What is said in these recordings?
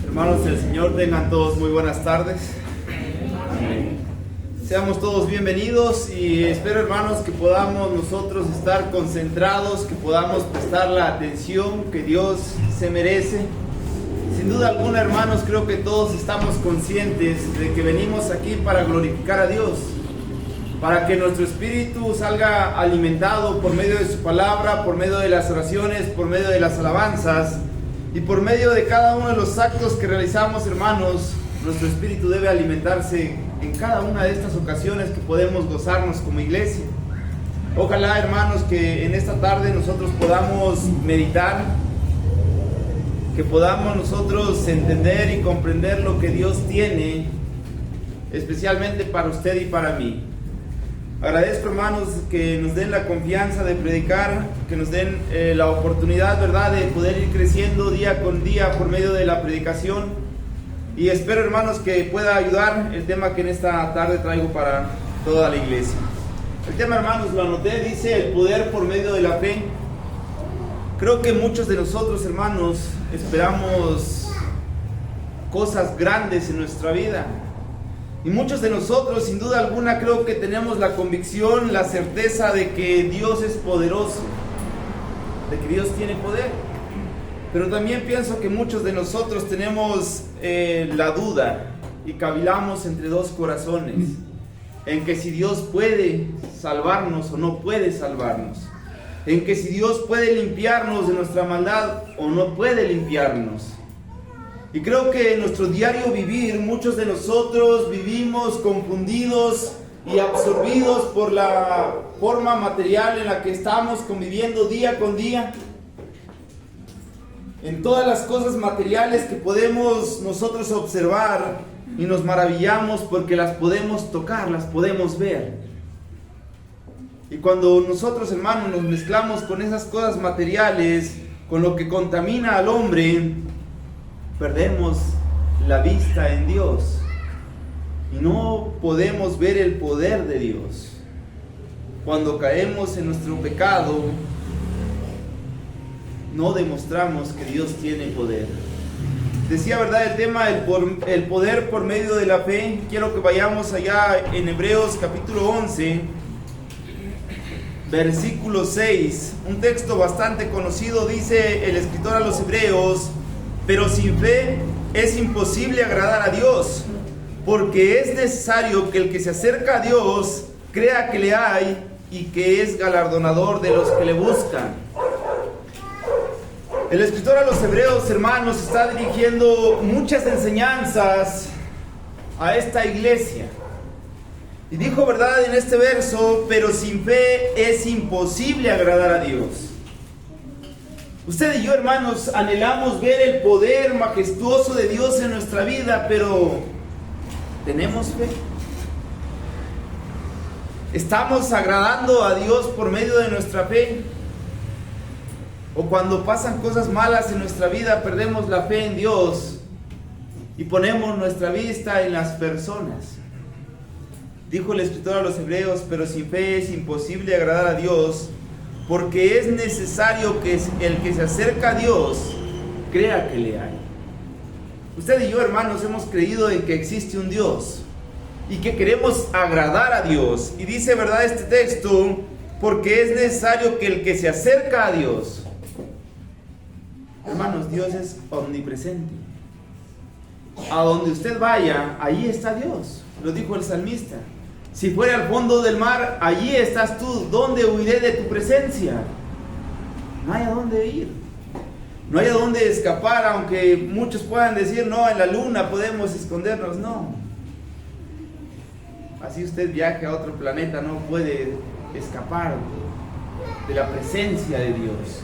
Hermanos del Señor, tengan todos muy buenas tardes. Seamos todos bienvenidos y espero, hermanos, que podamos nosotros estar concentrados, que podamos prestar la atención que Dios se merece. Sin duda alguna, hermanos, creo que todos estamos conscientes de que venimos aquí para glorificar a Dios, para que nuestro espíritu salga alimentado por medio de su palabra, por medio de las oraciones, por medio de las alabanzas y por medio de cada uno de los actos que realizamos, hermanos. Nuestro espíritu debe alimentarse en cada una de estas ocasiones que podemos gozarnos como iglesia. Ojalá, hermanos, que en esta tarde nosotros podamos meditar, que podamos nosotros entender y comprender lo que Dios tiene especialmente para usted y para mí. Agradezco, hermanos, que nos den la confianza de predicar, que nos den la oportunidad, ¿verdad?, de poder ir creciendo día con día por medio de la predicación. Y espero, hermanos, que pueda ayudar el tema que en esta tarde traigo para toda la iglesia. El tema, hermanos, lo anoté, dice el poder por medio de la fe. Creo que muchos de nosotros, hermanos, esperamos cosas grandes en nuestra vida. Y muchos de nosotros, sin duda alguna, creo que tenemos la convicción, la certeza de que Dios es poderoso, de que Dios tiene poder. Pero también pienso que muchos de nosotros tenemos la duda y cavilamos entre dos corazones, en que si Dios puede salvarnos o no puede salvarnos, en que si Dios puede limpiarnos de nuestra maldad o no puede limpiarnos. Y creo que en nuestro diario vivir, muchos de nosotros vivimos confundidos y absorbidos por la forma material en la que estamos conviviendo día con día. En todas las cosas materiales que podemos nosotros observar y nos maravillamos porque las podemos tocar, las podemos ver. Y cuando nosotros, hermanos, nos mezclamos con esas cosas materiales, con lo que contamina al hombre, perdemos la vista en Dios y no podemos ver el poder de Dios. Cuando caemos en nuestro pecado, no demostramos que Dios tiene poder. Decía, ¿verdad?, el tema, el poder por medio de la fe. Quiero que vayamos allá en Hebreos capítulo 11, versículo 6. Un texto bastante conocido. Dice el escritor a los Hebreos: pero sin fe es imposible agradar a Dios, porque es necesario que el que se acerca a Dios crea que le hay y que es galardonador de los que le buscan. El escritor a los Hebreos, hermanos, está dirigiendo muchas enseñanzas a esta iglesia. Y dijo, ¿verdad?, en este verso: pero sin fe es imposible agradar a Dios. Usted y yo, hermanos, anhelamos ver el poder majestuoso de Dios en nuestra vida, pero ¿tenemos fe? ¿Estamos agradando a Dios por medio de nuestra fe? O cuando pasan cosas malas en nuestra vida, perdemos la fe en Dios y ponemos nuestra vista en las personas. Dijo el escritor a los Hebreos: pero sin fe es imposible agradar a Dios, porque es necesario que el que se acerca a Dios crea que le hay. Usted y yo, hermanos, hemos creído en que existe un Dios y que queremos agradar a Dios. Y dice, ¿verdad?, este texto: porque es necesario que el que se acerca a Dios. Hermanos, Dios es omnipresente. A donde usted vaya, allí está Dios. Lo dijo el salmista: si fuera al fondo del mar, allí estás tú. ¿Dónde huiré de tu presencia? No hay a dónde ir, no hay a dónde escapar. Aunque muchos puedan decir: no, en la luna podemos escondernos. No. Así usted viaje a otro planeta, no puede escapar de la presencia de Dios.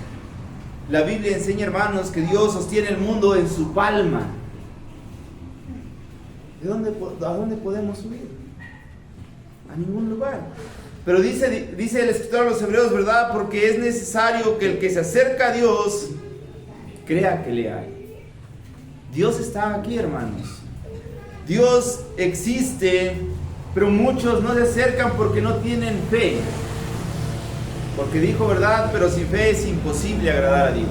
La Biblia enseña, hermanos, que Dios sostiene el mundo en su palma. ¿A dónde podemos huir? A ningún lugar. Pero dice el escritor a los Hebreos, ¿verdad?, porque es necesario que el que se acerca a Dios crea que le hay. Dios está aquí, hermanos. Dios existe, pero muchos no se acercan porque no tienen fe. Porque dijo, ¿verdad?, pero sin fe es imposible agradar a Dios.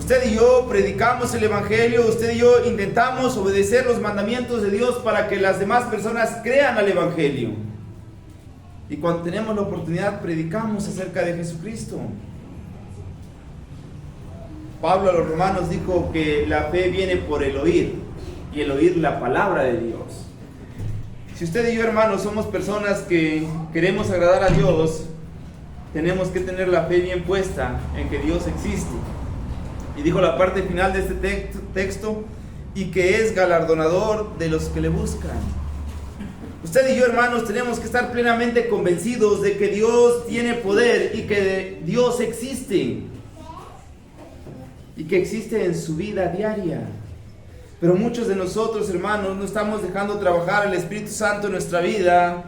Usted y yo predicamos el Evangelio, usted y yo intentamos obedecer los mandamientos de Dios para que las demás personas crean al Evangelio. Y cuando tenemos la oportunidad, predicamos acerca de Jesucristo. Pablo a los romanos dijo que la fe viene por el oír, y el oír la palabra de Dios. Si usted y yo, hermanos, somos personas que queremos agradar a Dios, tenemos que tener la fe bien puesta en que Dios existe. Y dijo la parte final de este texto, y que es galardonador de los que le buscan. Usted y yo, hermanos, tenemos que estar plenamente convencidos de que Dios tiene poder y que Dios existe. Y que existe en su vida diaria. Pero muchos de nosotros, hermanos, no estamos dejando trabajar el Espíritu Santo en nuestra vida,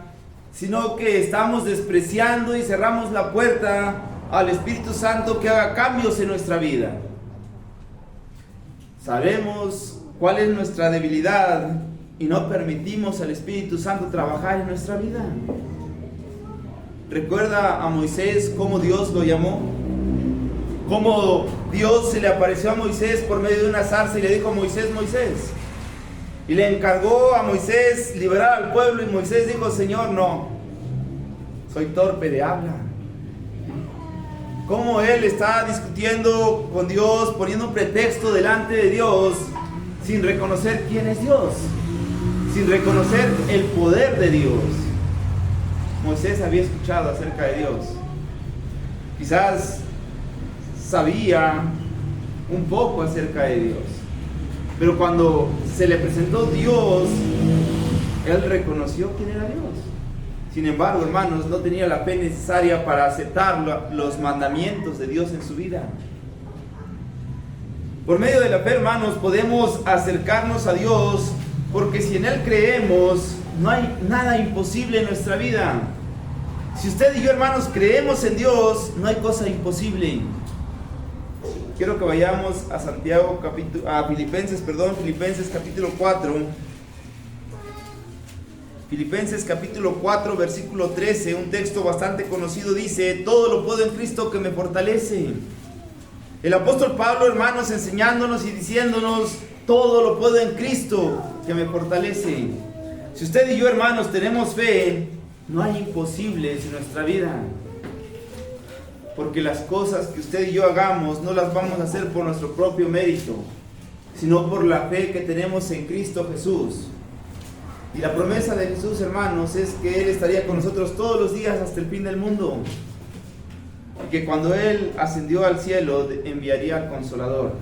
sino que estamos despreciando y cerramos la puerta al Espíritu Santo que haga cambios en nuestra vida. Sabemos cuál es nuestra debilidad y no permitimos al Espíritu Santo trabajar en nuestra vida. ¿Recuerda a Moisés cómo Dios lo llamó? Cómo Dios se le apareció a Moisés por medio de una zarza y le dijo: Moisés, Moisés. Y le encargó a Moisés liberar al pueblo, y Moisés dijo: Señor, no, soy torpe de habla. Cómo él está discutiendo con Dios, poniendo un pretexto delante de Dios, sin reconocer quién es Dios, sin reconocer el poder de Dios. Moisés había escuchado acerca de Dios. Quizás sabía un poco acerca de Dios, pero cuando se le presentó Dios, él reconoció quién era Dios. Sin embargo, hermanos, no tenía la fe necesaria para aceptar los mandamientos de Dios en su vida. Por medio de la fe, hermanos, podemos acercarnos a Dios, porque si en Él creemos, no hay nada imposible en nuestra vida. Si usted y yo, hermanos, creemos en Dios, no hay cosa imposible. Quiero que vayamos a Filipenses capítulo 4. Filipenses capítulo 4, versículo 13, un texto bastante conocido, dice: todo lo puedo en Cristo que me fortalece. El apóstol Pablo, hermanos, enseñándonos y diciéndonos: todo lo puedo en Cristo que me fortalece. Si usted y yo, hermanos, tenemos fe, no hay imposibles en nuestra vida. Porque las cosas que usted y yo hagamos no las vamos a hacer por nuestro propio mérito, sino por la fe que tenemos en Cristo Jesús. Y la promesa de Jesús, hermanos, es que Él estaría con nosotros todos los días hasta el fin del mundo. Y que cuando Él ascendió al cielo, enviaría al Consolador,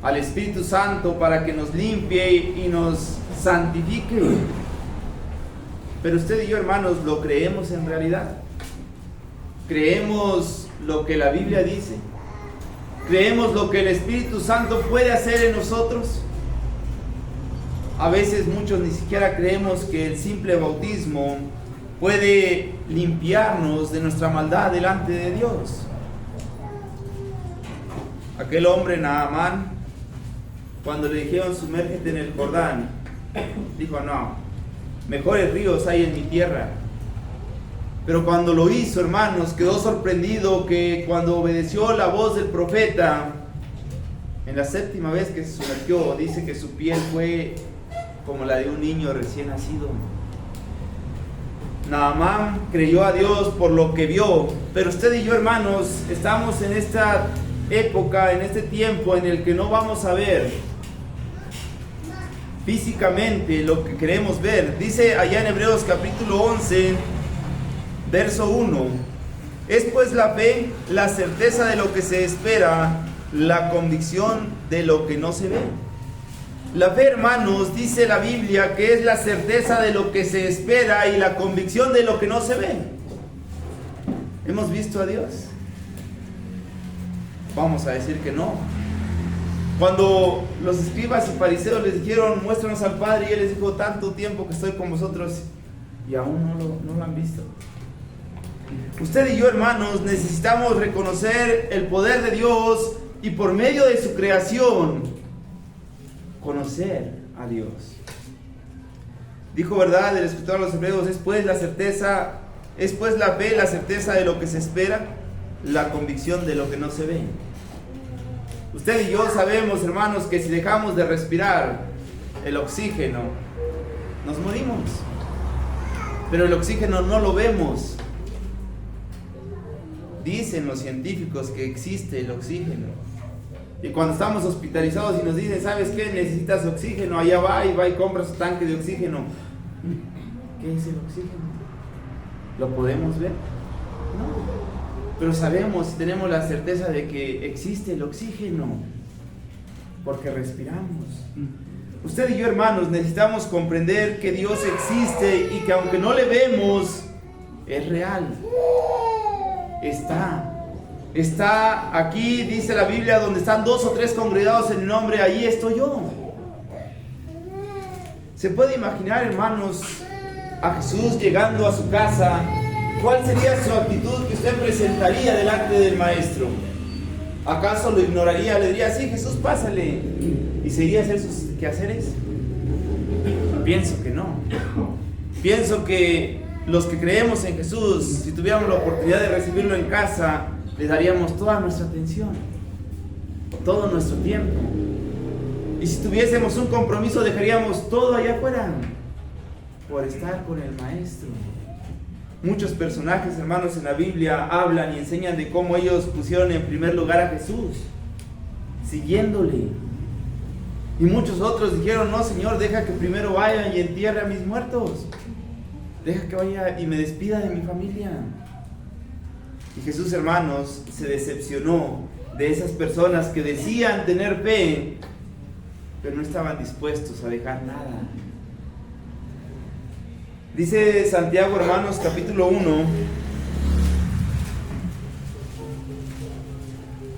al Espíritu Santo, para que nos limpie y nos santifique. Pero usted y yo, hermanos, ¿lo creemos en realidad? ¿Creemos lo que la Biblia dice? ¿Creemos lo que el Espíritu Santo puede hacer en nosotros? A veces muchos ni siquiera creemos que el simple bautismo puede limpiarnos de nuestra maldad delante de Dios. Aquel hombre, Naamán, cuando le dijeron: sumérgete en el Jordán, dijo: no, mejores ríos hay en mi tierra. Pero cuando lo hizo, hermanos, quedó sorprendido que cuando obedeció la voz del profeta, en la séptima vez que se sumergió, dice que su piel fue como la de un niño recién nacido. Naamán creyó a Dios por lo que vio. Pero usted y yo, hermanos, estamos en esta época, en este tiempo en el que no vamos a ver físicamente lo que queremos ver. Dice allá en Hebreos capítulo 11, verso 1: es pues la fe, la certeza de lo que se espera, la convicción de lo que no se ve. La fe, hermanos, dice la Biblia que es la certeza de lo que se espera y la convicción de lo que no se ve. ¿Hemos visto a Dios? Vamos a decir que no. Cuando los escribas y fariseos les dijeron: muéstranos al Padre, y Él les dijo: tanto tiempo que estoy con vosotros y aún no lo han visto. Usted y yo, hermanos, necesitamos reconocer el poder de Dios y por medio de su creación conocer a Dios. Dijo, ¿verdad?, el escritor a los Hebreos: es pues la fe, la certeza de lo que se espera, la convicción de lo que no se ve. Usted y yo sabemos, hermanos, que si dejamos de respirar el oxígeno, nos morimos. Pero el oxígeno no lo vemos. Dicen los científicos que existe el oxígeno. Y cuando estamos hospitalizados y nos dicen, ¿sabes qué? Necesitas oxígeno, allá va y compra su tanque de oxígeno. ¿Qué es el oxígeno? ¿Lo podemos ver? No. Pero sabemos y tenemos la certeza de que existe el oxígeno, porque respiramos. Usted y yo, hermanos, necesitamos comprender que Dios existe y que aunque no le vemos, es real. Está aquí, dice la Biblia, donde están 2 o 3 congregados en mi nombre, ahí estoy yo. ¿Se puede imaginar, hermanos, a Jesús llegando a su casa? ¿Cuál sería su actitud que usted presentaría delante del maestro? ¿Acaso lo ignoraría? ¿Le diría, sí, Jesús, pásale? ¿Y se iría a hacer sus quehaceres? Pienso que no. Pienso que los que creemos en Jesús, si tuviéramos la oportunidad de recibirlo en casa, le daríamos toda nuestra atención, todo nuestro tiempo. Y si tuviésemos un compromiso, dejaríamos todo allá afuera por estar con el maestro. Muchos personajes, hermanos, en la Biblia hablan y enseñan de cómo ellos pusieron en primer lugar a Jesús, siguiéndole. Y muchos otros dijeron, no, Señor, deja que primero vaya y entierre a mis muertos. Deja que vaya y me despida de mi familia. Y Jesús, hermanos, se decepcionó de esas personas que decían tener fe, pero no estaban dispuestos a dejar nada. Dice Santiago, hermanos, capítulo 1.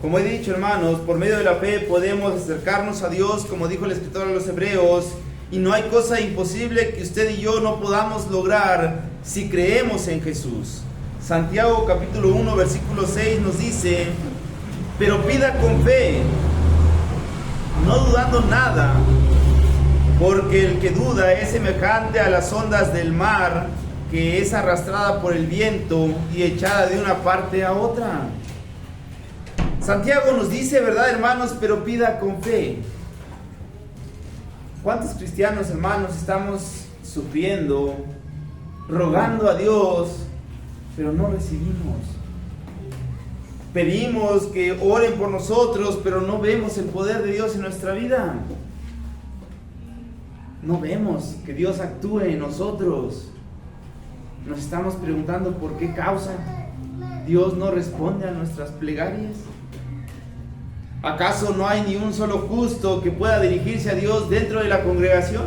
Como he dicho, hermanos, por medio de la fe podemos acercarnos a Dios, como dijo el escritor a los Hebreos, y no hay cosa imposible que usted y yo no podamos lograr si creemos en Jesús. Santiago capítulo 1, versículo 6 nos dice, pero pida con fe, no dudando nada, porque el que duda es semejante a las ondas del mar, que es arrastrada por el viento y echada de una parte a otra. Santiago nos dice, ¿verdad, hermanos? Pero pida con fe. ¿Cuántos cristianos, hermanos, estamos sufriendo, rogando a Dios, pero no recibimos? Pedimos que oren por nosotros, pero no vemos el poder de Dios en nuestra vida. No vemos que Dios actúe en nosotros. Nos estamos preguntando por qué causa Dios no responde a nuestras plegarias. ¿Acaso no hay ni un solo justo que pueda dirigirse a Dios dentro de la congregación?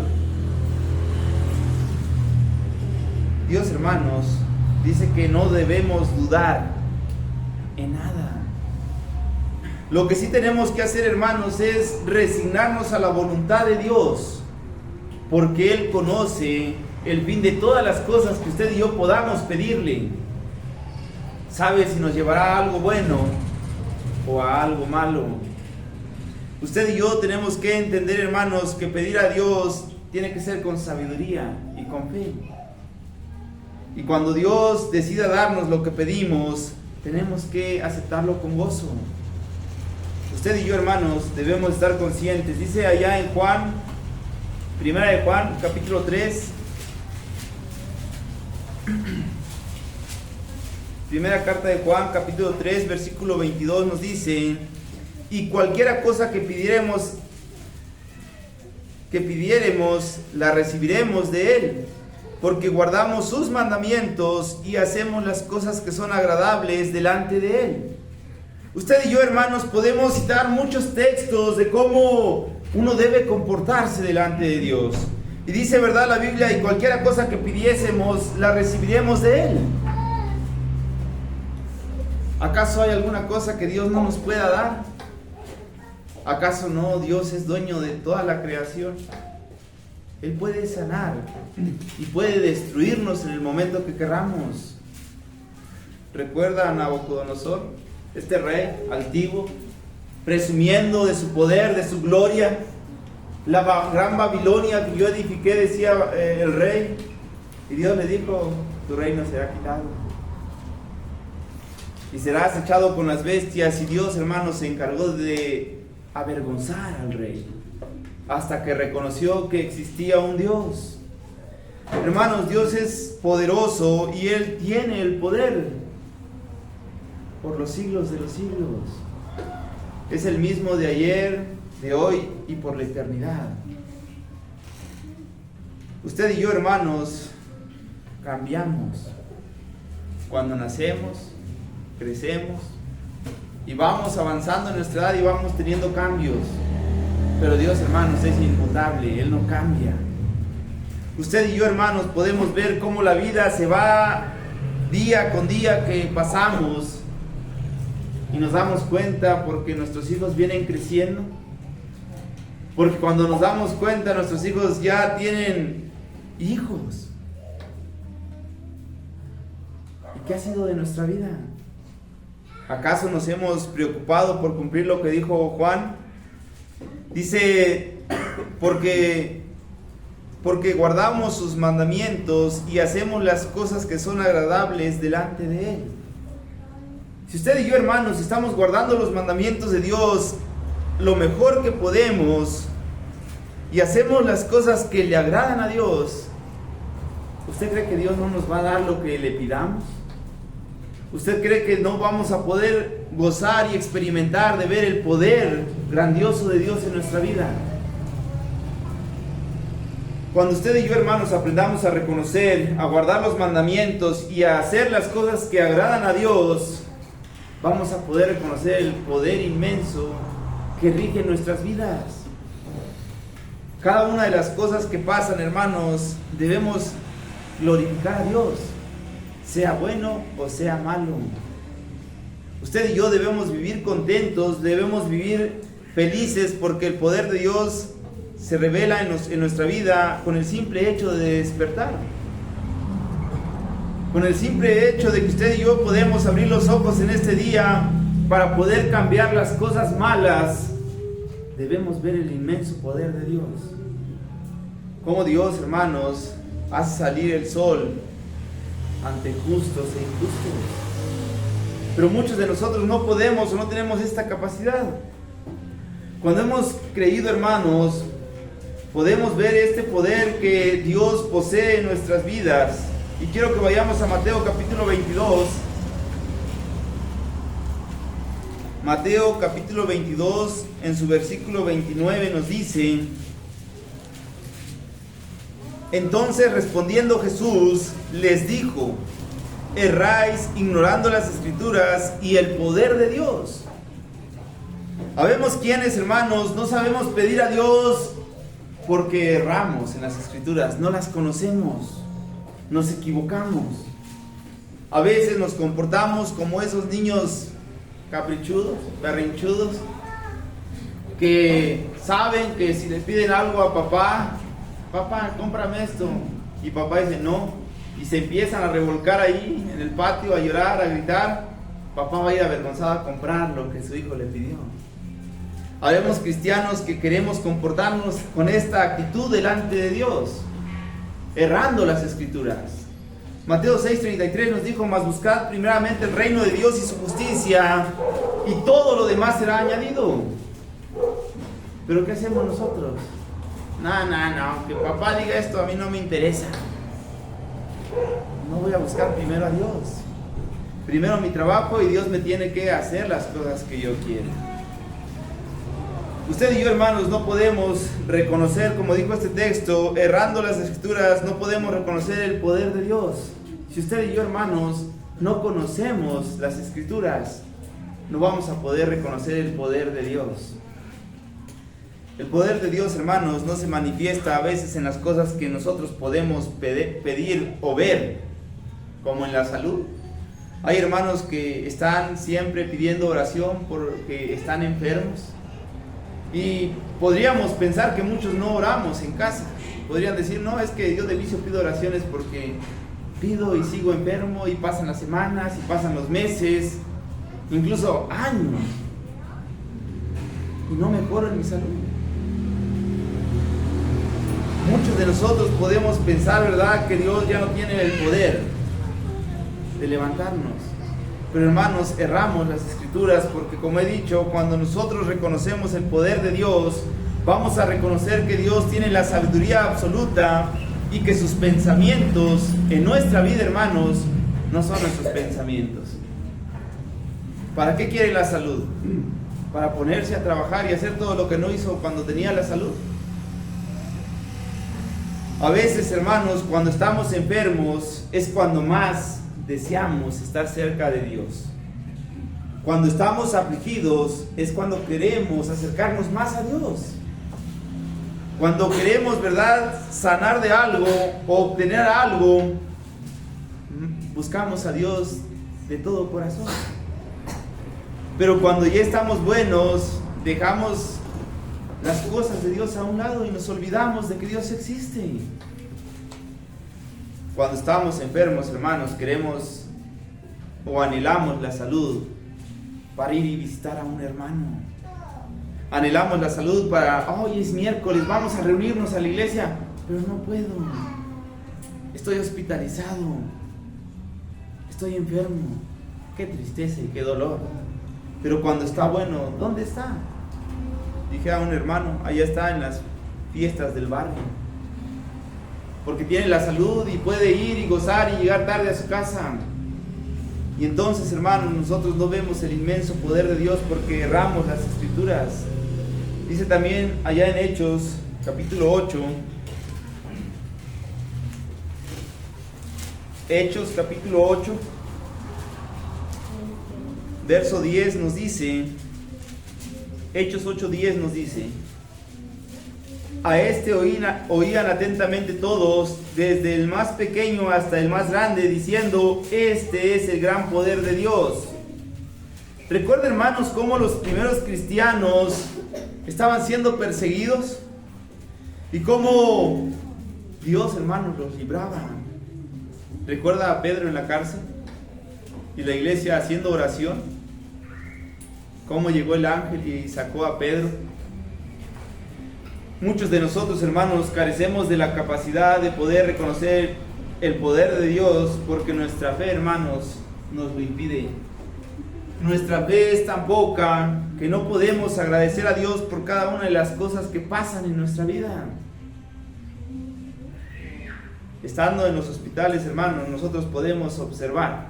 Dios, hermanos, dice que no debemos dudar en nada. Lo que sí tenemos que hacer, hermanos, es resignarnos a la voluntad de Dios, porque Él conoce el fin de todas las cosas que usted y yo podamos pedirle. Sabe si nos llevará a algo bueno o a algo malo. Usted y yo tenemos que entender, hermanos, que pedir a Dios tiene que ser con sabiduría y con fe. Y cuando Dios decida darnos lo que pedimos, tenemos que aceptarlo con gozo. Usted y yo, hermanos, debemos estar conscientes. Dice allá en Juan, primera de Juan, capítulo 3. Primera carta de Juan, capítulo 3, versículo 22 nos dice, y cualquiera cosa que pidiéremos, la recibiremos de Él, porque guardamos sus mandamientos y hacemos las cosas que son agradables delante de Él. Usted y yo, hermanos, podemos citar muchos textos de cómo uno debe comportarse delante de Dios. Y dice, ¿verdad, la Biblia? Y cualquiera cosa que pidiésemos, la recibiremos de Él. ¿Acaso hay alguna cosa que Dios no nos pueda dar? ¿Acaso no? Dios es dueño de toda la creación. Él puede sanar y puede destruirnos en el momento que queramos. ¿Recuerda a Nabucodonosor? Este rey altivo, presumiendo de su poder, de su gloria. La gran Babilonia que yo edifiqué, decía el rey. Y Dios le dijo, tu reino será quitado y serás echado con las bestias. Y Dios, hermanos, se encargó de avergonzar al rey, hasta que reconoció que existía un Dios. Hermanos, Dios es poderoso y Él tiene el poder por los siglos de los siglos. Es el mismo de ayer, de hoy y por la eternidad. Usted y yo, hermanos, cambiamos cuando nacemos, crecemos y vamos avanzando en nuestra edad y vamos teniendo cambios. Pero Dios, hermanos, es inmutable, Él no cambia. Usted y yo, hermanos, podemos ver cómo la vida se va día con día que pasamos y nos damos cuenta porque nuestros hijos vienen creciendo, porque cuando nos damos cuenta nuestros hijos ya tienen hijos. ¿Y qué ha sido de nuestra vida? ¿Acaso nos hemos preocupado por cumplir lo que dijo Juan? Dice, porque guardamos sus mandamientos y hacemos las cosas que son agradables delante de Él. Si usted y yo, hermanos, estamos guardando los mandamientos de Dios lo mejor que podemos y hacemos las cosas que le agradan a Dios, ¿usted cree que Dios no nos va a dar lo que le pidamos? ¿Usted cree que no vamos a poder gozar y experimentar de ver el poder grandioso de Dios en nuestra vida? Cuando usted y yo, hermanos, aprendamos a reconocer, a guardar los mandamientos y a hacer las cosas que agradan a Dios, vamos a poder reconocer el poder inmenso que rige nuestras vidas. Cada una de las cosas que pasan, hermanos, debemos glorificar a Dios, sea bueno o sea malo. Usted y yo debemos vivir contentos, debemos vivir felices porque el poder de Dios se revela en nuestra vida con el simple hecho de despertar. Con el simple hecho de que usted y yo podemos abrir los ojos en este día para poder cambiar las cosas malas, debemos ver el inmenso poder de Dios. Cómo Dios, hermanos, hace salir el sol ante justos e injustos. Pero muchos de nosotros no podemos o no tenemos esta capacidad. Cuando hemos creído, hermanos, podemos ver este poder que Dios posee en nuestras vidas. Y quiero que vayamos a Mateo capítulo 22. Mateo capítulo 22, en su versículo 29 nos dice: entonces respondiendo Jesús les dijo: erráis ignorando las Escrituras y el poder de Dios. Habemos quienes, hermanos, no sabemos pedir a Dios porque erramos en las Escrituras, no las conocemos, nos equivocamos. A veces nos comportamos como esos niños caprichudos, berrinchudos, que saben que si les piden algo a papá, cómprame esto, y papá dice no, y se empiezan a revolcar ahí en el patio, a llorar, a gritar, papá va a ir avergonzado a comprar lo que su hijo le pidió. Habemos cristianos que queremos comportarnos con esta actitud delante de Dios, errando las Escrituras. Mateo 6:33 nos dijo: mas buscad primeramente el reino de Dios y su justicia, y todo lo demás será añadido. ¿Pero qué hacemos nosotros? No, que papá diga esto a mí no me interesa. No voy a buscar primero a Dios. Primero mi trabajo y Dios me tiene que hacer las cosas que yo quiero. Usted y yo, hermanos, no podemos reconocer, como dijo este texto, errando las Escrituras, no podemos reconocer el poder de Dios. Si usted y yo, hermanos, no conocemos las Escrituras, no vamos a poder reconocer el poder de Dios. El poder de Dios, hermanos, no se manifiesta a veces en las cosas que nosotros podemos pedir o ver, como en la salud. Hay hermanos que están siempre pidiendo oración porque están enfermos. Y podríamos pensar que muchos no oramos en casa. Podrían decir: no, es que yo de vicio pido oraciones porque pido y sigo enfermo, y pasan las semanas y pasan los meses, incluso años, y no mejoro en mi salud. Muchos de nosotros podemos pensar, ¿verdad?, que Dios ya no tiene el poder de levantarnos, Pero hermanos, erramos las Escrituras porque, como he dicho, cuando nosotros reconocemos el poder de Dios, vamos a reconocer que Dios tiene la sabiduría absoluta y que sus pensamientos en nuestra vida, hermanos, no son nuestros pensamientos. ¿Para qué quiere la salud? ¿Para ponerse a trabajar y hacer todo lo que no hizo cuando tenía la salud? A veces, hermanos, cuando estamos enfermos es cuando más deseamos estar cerca de Dios. Cuando estamos afligidos es cuando queremos acercarnos más a Dios. Cuando queremos, ¿verdad?, sanar de algo o obtener algo, buscamos a Dios de todo corazón. Pero cuando ya estamos buenos, dejamos las cosas de Dios a un lado y nos olvidamos de que Dios existe. Cuando estamos enfermos, hermanos, queremos o anhelamos la salud para ir y visitar a un hermano. Anhelamos la salud para, hoy es miércoles, vamos a reunirnos a la iglesia, pero no puedo. Estoy hospitalizado. Estoy enfermo. Qué tristeza y qué dolor. Pero cuando está bueno, ¿dónde está? Dije a un hermano, allá está en las fiestas del barrio. Porque tiene la salud y puede ir y gozar y llegar tarde a su casa. Y entonces, hermanos, nosotros no vemos el inmenso poder de Dios porque erramos las Escrituras. Dice también allá en Hechos, capítulo 8. Hechos, capítulo 8. Verso 10 nos dice, Hechos 8:10 nos dice: a este oían atentamente todos, desde el más pequeño hasta el más grande, diciendo, este es el gran poder de Dios. Recuerden, hermanos, cómo los primeros cristianos estaban siendo perseguidos y cómo Dios, hermanos, los libraba. ¿Recuerda a Pedro en la cárcel y la iglesia haciendo oración? Cómo llegó el ángel y sacó a Pedro. Muchos de nosotros, hermanos, carecemos de la capacidad de poder reconocer el poder de Dios porque nuestra fe, hermanos, nos lo impide. Nuestra fe es tan poca que no podemos agradecer a Dios por cada una de las cosas que pasan en nuestra vida. Estando en los hospitales, hermanos, nosotros podemos observar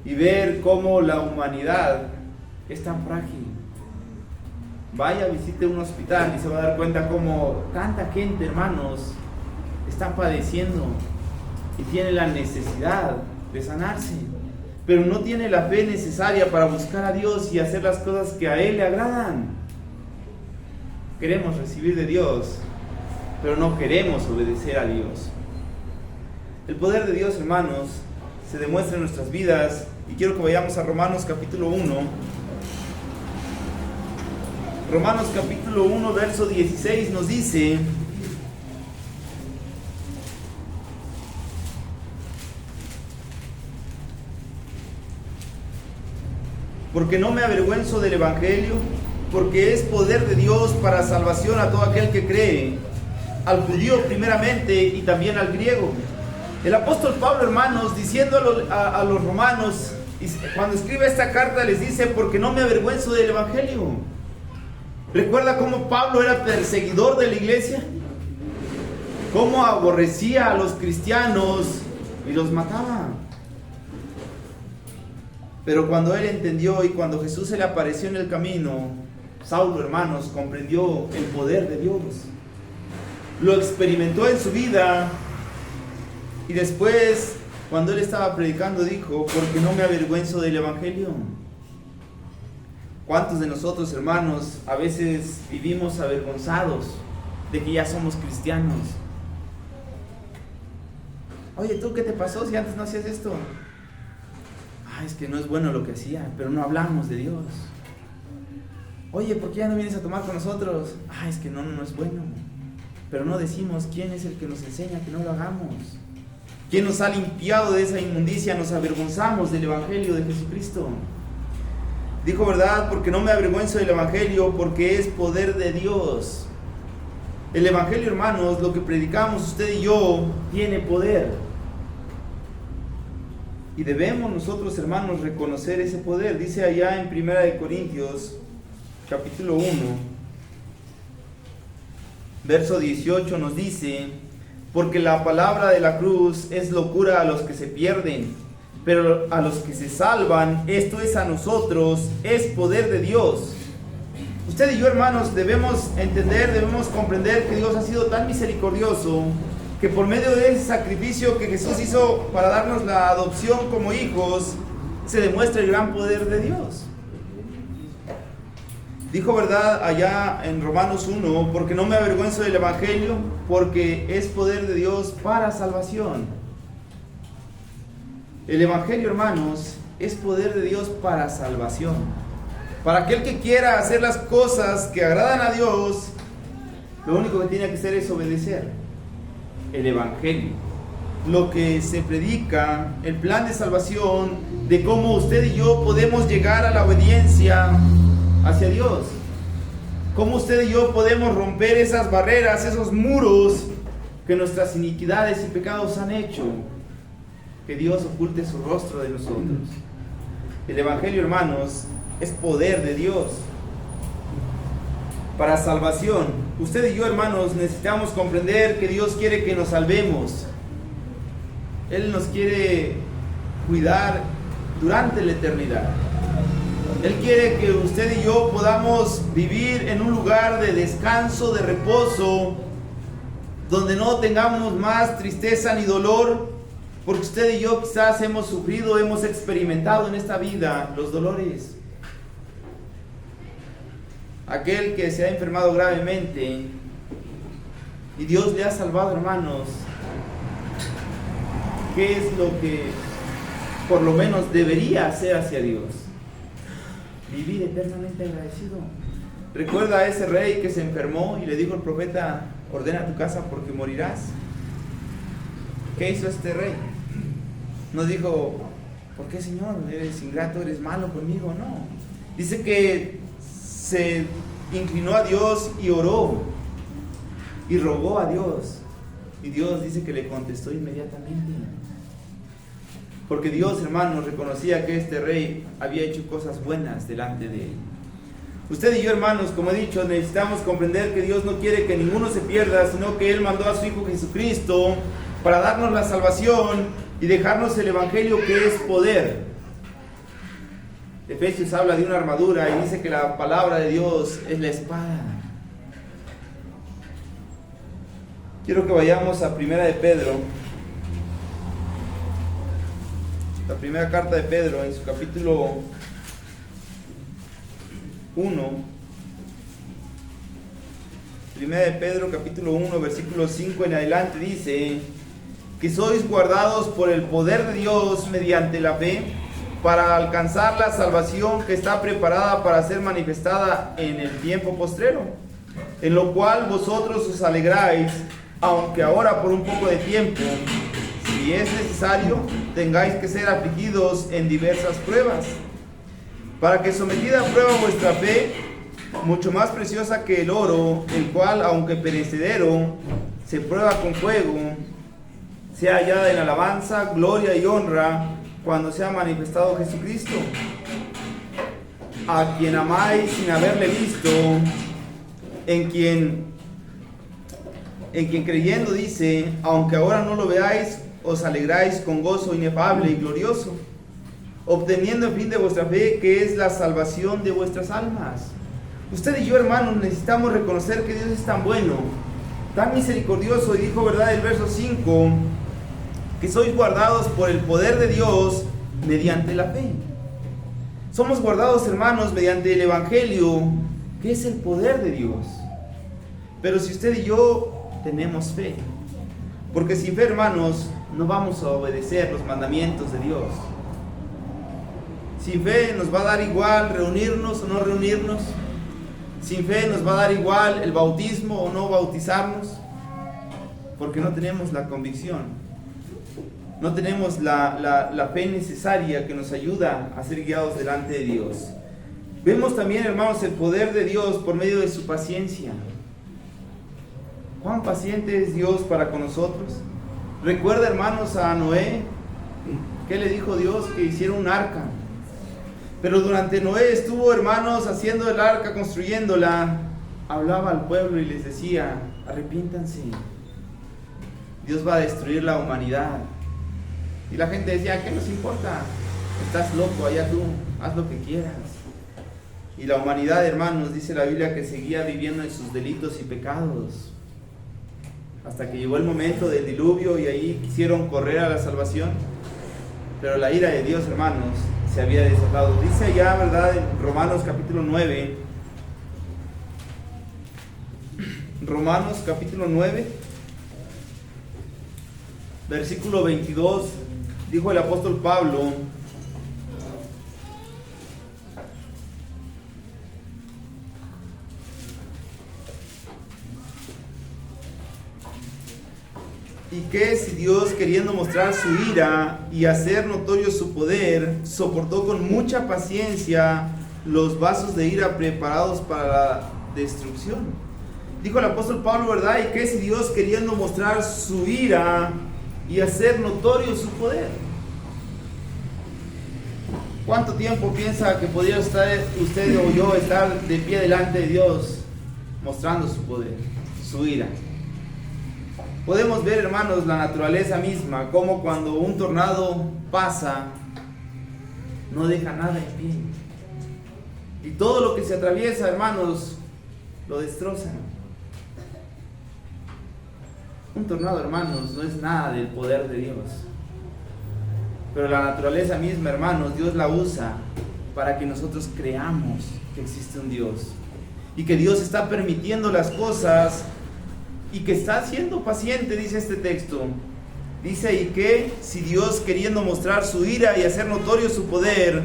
y ver cómo la humanidad es tan frágil. Vaya, visite un hospital y se va a dar cuenta cómo tanta gente, hermanos, está padeciendo y tiene la necesidad de sanarse, pero no tiene la fe necesaria para buscar a Dios y hacer las cosas que a Él le agradan. Queremos recibir de Dios, pero no queremos obedecer a Dios. El poder de Dios, hermanos, se demuestra en nuestras vidas, y quiero que vayamos a Romanos capítulo 1. Romanos capítulo 1, verso 16 nos dice: porque no me avergüenzo del Evangelio, porque es poder de Dios para salvación a todo aquel que cree, al judío primeramente y también al griego. El apóstol Pablo, hermanos, diciendo a los romanos, cuando escribe esta carta les dice, porque no me avergüenzo del Evangelio. ¿Recuerda cómo Pablo era perseguidor de la iglesia? Cómo aborrecía a los cristianos y los mataba. Pero cuando él entendió y cuando Jesús se le apareció en el camino, Saulo, hermanos, comprendió el poder de Dios. Lo experimentó en su vida y después, cuando él estaba predicando, dijo, porque no me avergüenzo del Evangelio. ¿Cuántos de nosotros, hermanos, a veces vivimos avergonzados de que ya somos cristianos? Oye, ¿tú qué te pasó si antes no hacías esto? Es que no es bueno lo que hacía, pero no hablamos de Dios. Oye, ¿por qué ya no vienes a tomar con nosotros? Es que no es bueno, pero no decimos quién es el que nos enseña que no lo hagamos. ¿Quién nos ha limpiado de esa inmundicia? Nos avergonzamos del Evangelio de Jesucristo. Dijo, ¿verdad? Porque no me avergüenzo del Evangelio, porque es poder de Dios. El Evangelio, hermanos, lo que predicamos usted y yo, tiene poder. Y debemos nosotros, hermanos, reconocer ese poder. Dice allá en 1 Corintios, capítulo 1, verso 18, nos dice: porque la palabra de la cruz es locura a los que se pierden, pero a los que se salvan, esto es a nosotros, es poder de Dios. Usted y yo, hermanos, debemos entender, debemos comprender que Dios ha sido tan misericordioso que por medio de ese sacrificio que Jesús hizo para darnos la adopción como hijos, se demuestra el gran poder de Dios. Dijo, ¿verdad?, allá en Romanos 1, porque no me avergüenzo del Evangelio, porque es poder de Dios para salvación. El Evangelio, hermanos, es poder de Dios para salvación. Para aquel que quiera hacer las cosas que agradan a Dios, lo único que tiene que hacer es obedecer el Evangelio, lo que se predica, el plan de salvación, de cómo usted y yo podemos llegar a la obediencia hacia Dios, cómo usted y yo podemos romper esas barreras, esos muros que nuestras iniquidades y pecados han hecho que Dios oculte su rostro de nosotros. El Evangelio, hermanos, es poder de Dios para salvación. Usted y yo, hermanos, necesitamos comprender que Dios quiere que nos salvemos. Él nos quiere cuidar durante la eternidad. Él quiere que usted y yo podamos vivir en un lugar de descanso, de reposo, donde no tengamos más tristeza ni dolor, porque usted y yo quizás hemos sufrido, hemos experimentado en esta vida los dolores. Aquel que se ha enfermado gravemente y Dios le ha salvado, hermanos, ¿qué es lo que por lo menos debería hacer hacia Dios? Vivir eternamente agradecido. ¿Recuerda a ese rey que se enfermó y le dijo al profeta: ordena tu casa porque morirás? ¿Qué hizo este rey? No dijo: ¿por qué, Señor? Eres ingrato, eres malo conmigo. No. Dice que se inclinó a Dios y oró y rogó a Dios, y Dios dice que le contestó inmediatamente, porque Dios, hermanos, reconocía que este rey había hecho cosas buenas delante de él. Usted y yo, hermanos, como he dicho, necesitamos comprender que Dios no quiere que ninguno se pierda, sino que Él mandó a su Hijo Jesucristo para darnos la salvación y dejarnos el Evangelio, que es poder. Efesios habla de una armadura y dice que la palabra de Dios es la espada. Quiero que vayamos a Primera de Pedro, la primera carta de Pedro, en su capítulo 1. Primera de Pedro, capítulo 1, versículo 5 en adelante, dice: que sois guardados por el poder de Dios mediante la fe, para alcanzar la salvación que está preparada para ser manifestada en el tiempo postrero, en lo cual vosotros os alegráis, aunque ahora por un poco de tiempo, si es necesario, tengáis que ser afligidos en diversas pruebas, para que, sometida a prueba vuestra fe, mucho más preciosa que el oro, el cual, aunque perecedero, se prueba con fuego, sea hallada en alabanza, gloria y honra cuando sea manifestado Jesucristo, a quien amáis sin haberle visto, en quien creyendo dice: aunque ahora no lo veáis, os alegráis con gozo inefable y glorioso, obteniendo el fin de vuestra fe, que es la salvación de vuestras almas. Usted y yo, hermanos, necesitamos reconocer que Dios es tan bueno, tan misericordioso, y dijo, ¿verdad?, el verso 5, que sois guardados por el poder de Dios mediante la fe. Somos guardados, hermanos, mediante el Evangelio, que es el poder de Dios. Pero si usted y yo tenemos fe, porque sin fe, hermanos, no vamos a obedecer los mandamientos de Dios. Sin fe nos va a dar igual reunirnos o no reunirnos. Sin fe nos va a dar igual el bautismo o no bautizarnos, porque no tenemos la convicción. No tenemos la fe necesaria que nos ayuda a ser guiados delante de Dios. Vemos también, hermanos, el poder de Dios por medio de su paciencia. ¿Cuán paciente es Dios para con nosotros? Recuerda, hermanos, a Noé, ¿Qué le dijo Dios? Que hiciera un arca. Pero durante Noé estuvo, hermanos, haciendo el arca, construyéndola, hablaba al pueblo y les decía: arrepiéntanse, Dios va a destruir la humanidad. Y la gente decía: ¿qué nos importa? Estás loco, allá tú, haz lo que quieras. Y la humanidad, hermanos, dice la Biblia que seguía viviendo en sus delitos y pecados, hasta que llegó el momento del diluvio y ahí quisieron correr a la salvación. Pero la ira de Dios, hermanos, se había desatado. Dice allá, ¿verdad?, en Romanos capítulo 9, Romanos capítulo 9, versículo 22, dijo el apóstol Pablo: ¿y qué si Dios, queriendo mostrar su ira y hacer notorio su poder, soportó con mucha paciencia los vasos de ira preparados para la destrucción? Dijo el apóstol Pablo, ¿verdad? ¿Y qué si Dios, queriendo mostrar su ira y hacer notorio su poder? ¿Cuánto tiempo piensa que podría estar usted o yo estar de pie delante de Dios mostrando su poder, su ira? Podemos ver, hermanos, la naturaleza misma, como cuando un tornado pasa, no deja nada en pie. Y todo lo que se atraviesa, hermanos, lo destroza. Un tornado, hermanos, no es nada del poder de Dios. Pero la naturaleza misma, hermanos, Dios la usa para que nosotros creamos que existe un Dios. Y que Dios está permitiendo las cosas y que está siendo paciente, dice este texto. Dice: y que si Dios, queriendo mostrar su ira y hacer notorio su poder,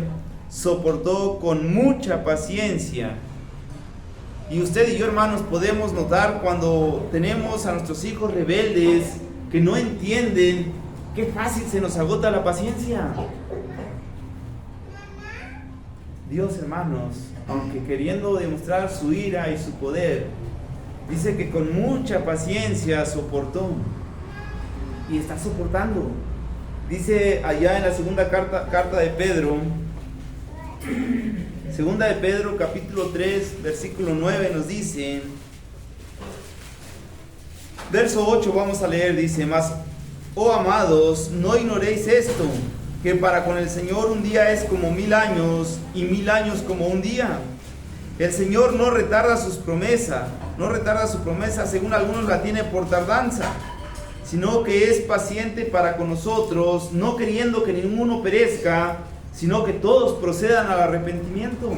soportó con mucha paciencia. Y usted y yo, hermanos, podemos notar cuando tenemos a nuestros hijos rebeldes que no entienden, qué fácil se nos agota la paciencia. Dios, hermanos, aunque queriendo demostrar su ira y su poder, dice que con mucha paciencia soportó y está soportando. Dice allá en la segunda carta de Pedro, segunda de Pedro capítulo 3 versículo 9, nos dice, verso 8 vamos a leer, dice: mas, oh amados, no ignoréis esto, que para con el Señor un día es como 1000 años, y 1000 años como un día. El Señor no retarda sus promesas, no retarda su promesa, según algunos la tiene por tardanza, sino que es paciente para con nosotros, no queriendo que ninguno perezca, sino que todos procedan al arrepentimiento.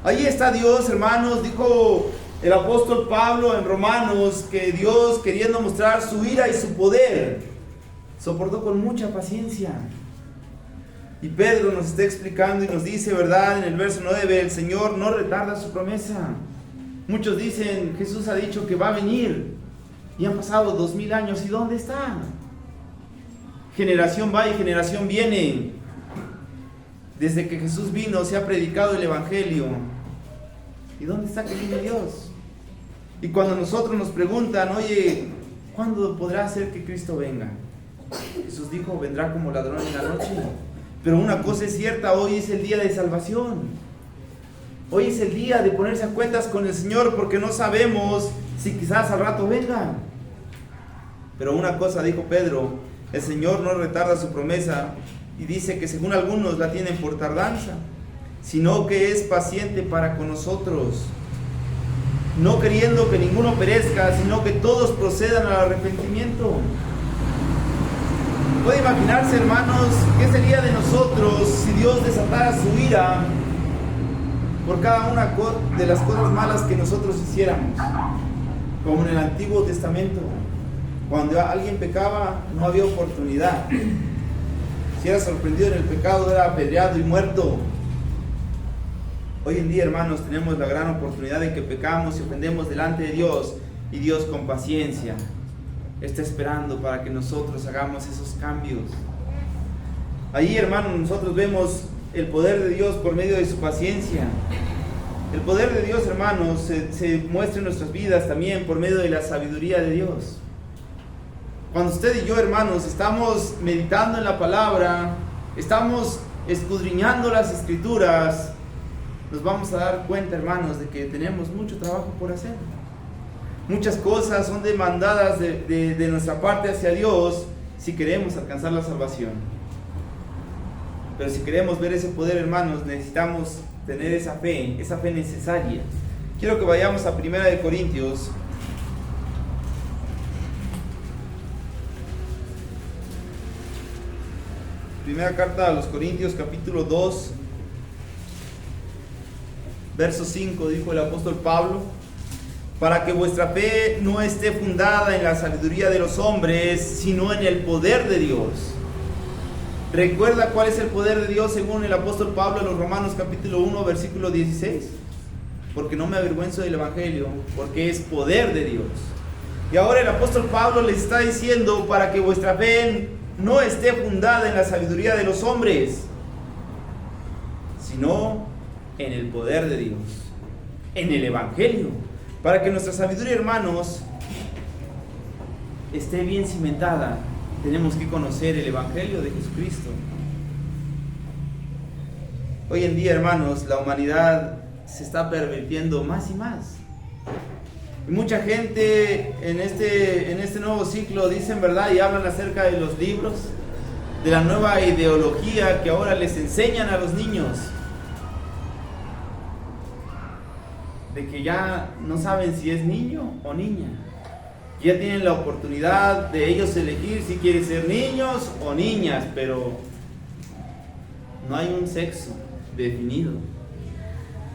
Ahí está Dios, hermanos. Dijo el apóstol Pablo en Romanos que Dios, queriendo mostrar su ira y su poder, soportó con mucha paciencia. Y Pedro nos está explicando y nos dice, ¿verdad?, en el verso 9, el Señor no retarda su promesa. Muchos dicen: Jesús ha dicho que va a venir, y han pasado 2000 años, ¿y dónde está? Generación va y generación viene. Desde que Jesús vino se ha predicado el Evangelio. ¿Y dónde está que viene Dios? Y cuando nosotros nos preguntan: oye, ¿cuándo podrá ser que Cristo venga? Jesús dijo: vendrá como ladrón en la noche. Pero una cosa es cierta: hoy es el día de salvación. Hoy es el día de ponerse a cuentas con el Señor, porque no sabemos si quizás al rato venga. Pero una cosa dijo Pedro: el Señor no retarda su promesa, y dice que según algunos la tienen por tardanza, sino que es paciente para con nosotros, no queriendo que ninguno perezca, sino que todos procedan al arrepentimiento. ¿Puede imaginarse, hermanos, qué sería de nosotros si Dios desatara su ira por cada una de las cosas malas que nosotros hiciéramos? Como en el Antiguo Testamento, cuando alguien pecaba, no había oportunidad. Si era sorprendido en el pecado, era apedreado y muerto. Hoy en día, hermanos, tenemos la gran oportunidad de que pecamos y ofendemos delante de Dios, y Dios, con paciencia, está esperando para que nosotros hagamos esos cambios. Ahí, hermanos, nosotros vemos el poder de Dios por medio de su paciencia. El poder de Dios, hermanos, se muestra en nuestras vidas también por medio de la sabiduría de Dios. Cuando usted y yo, hermanos, estamos meditando en la palabra, estamos escudriñando las escrituras, nos vamos a dar cuenta, hermanos, de que tenemos mucho trabajo por hacer. Muchas cosas son demandadas de nuestra parte hacia Dios si queremos alcanzar la salvación. Pero si queremos ver ese poder, hermanos, necesitamos tener esa fe necesaria. Quiero que vayamos a 1 Corintios. Primera carta a los Corintios, capítulo 2, verso 5, dijo el apóstol Pablo: para que vuestra fe no esté fundada en la sabiduría de los hombres, sino en el poder de Dios. ¿Recuerda cuál es el poder de Dios según el apóstol Pablo en los Romanos capítulo 1, versículo 16? Porque no me avergüenzo del evangelio, porque es poder de Dios. Y ahora el apóstol Pablo les está diciendo: para que vuestra fe no esté fundada en la sabiduría de los hombres, sino en el poder de Dios, en el evangelio. Para que nuestra sabiduría, hermanos, esté bien cimentada, tenemos que conocer el evangelio de Jesucristo. Hoy en día, hermanos, la humanidad se está pervirtiendo más y más. Y mucha gente en este nuevo ciclo dicen verdad y hablan acerca de los libros, de la nueva ideología que ahora les enseñan a los niños, de que ya no saben si es niño o niña. Ya tienen la oportunidad de ellos elegir si quieren ser niños o niñas, pero no hay un sexo definido.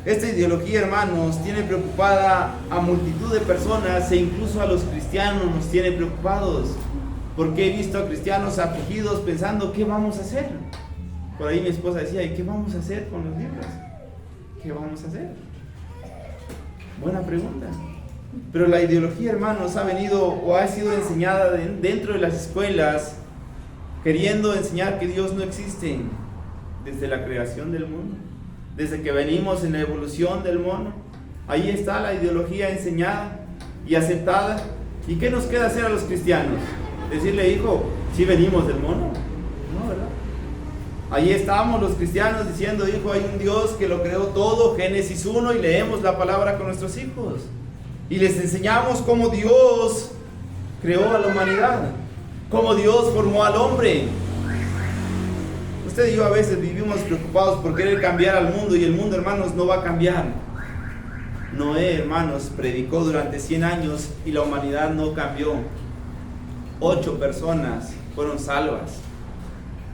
Esta ideología, hermanos, tiene preocupada a multitud de personas, e incluso a los cristianos nos tiene preocupados, porque he visto a cristianos afligidos pensando: ¿qué vamos a hacer? Por ahí mi esposa decía: ¿y qué vamos a hacer con los libros? ¿Qué vamos a hacer? Buena pregunta. Pero la ideología, hermanos, ha venido o ha sido enseñada dentro de las escuelas, queriendo enseñar que Dios no existe desde la creación del mundo. Desde que venimos en la evolución del mono, ahí está la ideología enseñada y aceptada. ¿Y qué nos queda hacer a los cristianos? Decirle: hijo, ¿sí venimos del mono? No, ¿verdad? Ahí estamos los cristianos diciendo: hijo, hay un Dios que lo creó todo, Génesis 1, y leemos la palabra con nuestros hijos. Y les enseñamos cómo Dios creó a la humanidad, cómo Dios formó al hombre. Usted y yo a veces vivimos preocupados por querer cambiar al mundo, y el mundo, hermanos, no va a cambiar. Noé, hermanos, predicó durante 100 años y la humanidad no cambió. 8 personas fueron salvas.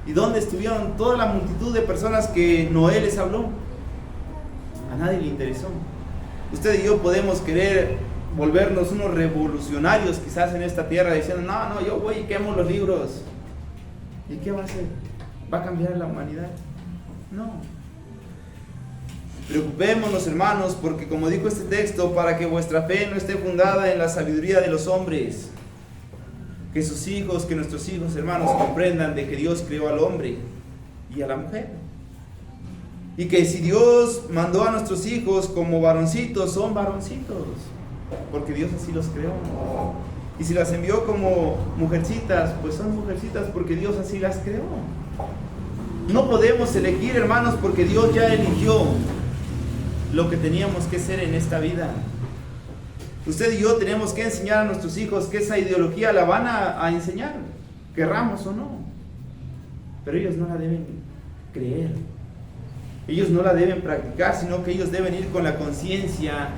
¿Y dónde estuvieron toda la multitud de personas que Noé les habló? A nadie le interesó. Usted y yo podemos querer volvernos unos revolucionarios quizás en esta tierra, diciendo: no, yo voy y quemo los libros. ¿Y qué va a hacer? ¿Va a cambiar la humanidad? No. Preocupémonos, hermanos, porque como dijo este texto: para que vuestra fe no esté fundada en la sabiduría de los hombres. Que sus hijos, que nuestros hijos, hermanos, comprendan de que Dios creó al hombre y a la mujer. Y que si Dios mandó a nuestros hijos como varoncitos, son varoncitos, porque Dios así los creó. Y si las envió como mujercitas, pues son mujercitas porque Dios así las creó. No podemos elegir, hermanos, porque Dios ya eligió lo que teníamos que ser en esta vida. Usted y yo tenemos que enseñar a nuestros hijos que esa ideología la van a enseñar, querramos o no. Pero ellos no la deben creer. Ellos no la deben practicar, sino que ellos deben ir con la conciencia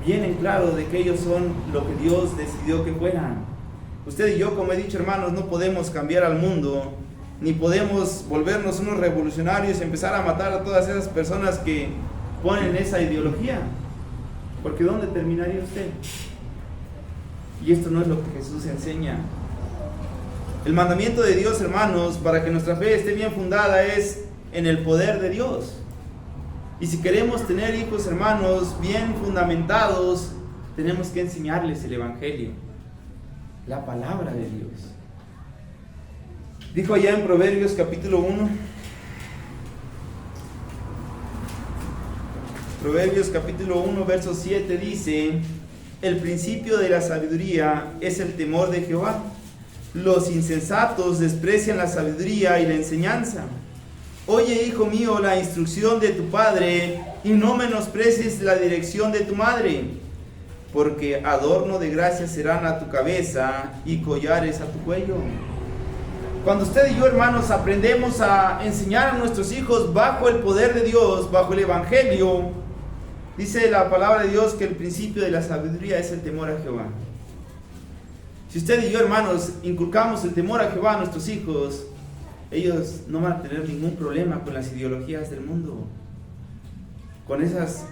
bien en claro de que ellos son lo que Dios decidió que fueran. Usted y yo, como he dicho, hermanos, no podemos cambiar al mundo, ni podemos volvernos unos revolucionarios y empezar a matar a todas esas personas que ponen esa ideología. Porque ¿dónde terminaría usted? Y esto no es lo que Jesús enseña. El mandamiento de Dios, hermanos, para que nuestra fe esté bien fundada, es en el poder de Dios. Y si queremos tener hijos, hermanos, bien fundamentados, tenemos que enseñarles el evangelio, la palabra de Dios. Dijo allá en Proverbios capítulo 1, Proverbios capítulo 1, verso 7 dice: el principio de la sabiduría es el temor de Jehová, Los insensatos desprecian la sabiduría y la enseñanza. Oye, hijo mío, la instrucción de tu padre, y no menosprecies la dirección de tu madre, porque adorno de gracia serán a tu cabeza y collares a tu cuello. Cuando usted y yo, hermanos, aprendemos a enseñar a nuestros hijos bajo el poder de Dios, bajo el Evangelio, dice la palabra de Dios que el principio de la sabiduría es el temor a Jehová. Si usted y yo, hermanos, inculcamos el temor a Jehová a nuestros hijos, ellos no van a tener ningún problema con las ideologías del mundo, con esas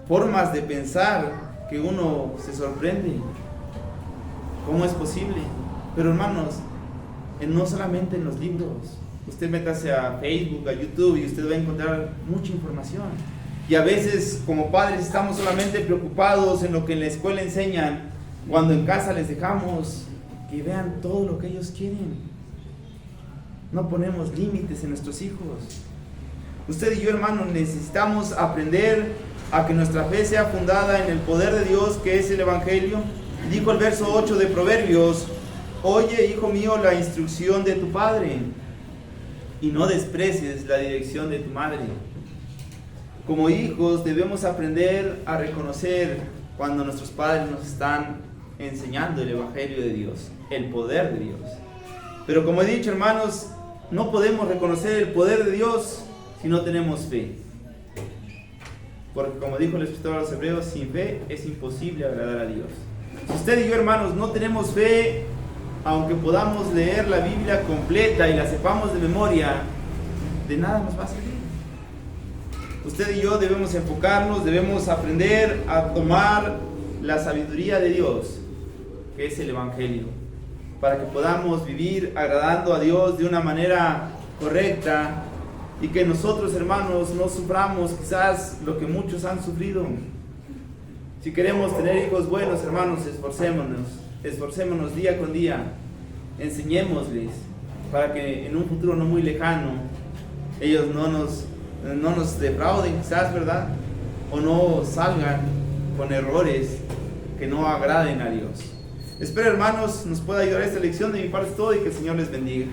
formas de pensar que uno se sorprende. ¿Cómo es posible? Pero, hermanos, no solamente en los libros. Usted métase a Facebook, a YouTube, y usted va a encontrar mucha información. Y a veces, como padres, estamos solamente preocupados en lo que en la escuela enseñan, cuando en casa les dejamos que vean todo lo que ellos quieren. No ponemos límites en nuestros hijos. Usted y yo, hermanos, necesitamos aprender a que nuestra fe sea fundada en el poder de Dios, que es el Evangelio. Dijo el verso 8 de Proverbios: oye, hijo mío, la instrucción de tu padre, y no desprecies la dirección de tu madre. Como hijos debemos aprender a reconocer cuando nuestros padres nos están enseñando el Evangelio de Dios, el poder de Dios. Pero como he dicho, hermanos, no podemos reconocer el poder de Dios si no tenemos fe. Porque como dijo el escritor a los Hebreos, sin fe es imposible agradar a Dios. Si usted y yo, hermanos, no tenemos fe, aunque podamos leer la Biblia completa y la sepamos de memoria, de nada nos va a servir. Usted y yo debemos enfocarnos, debemos aprender a tomar la sabiduría de Dios, que es el Evangelio, para que podamos vivir agradando a Dios de una manera correcta y que nosotros, hermanos, no suframos quizás lo que muchos han sufrido. Si queremos tener hijos buenos, hermanos, esforcémonos día con día, enseñémosles para que en un futuro no muy lejano ellos no nos defrauden quizás, ¿verdad? O no salgan con errores que no agraden a Dios. Espero, hermanos, nos pueda ayudar esta lección. De mi parte es todo y que el Señor les bendiga.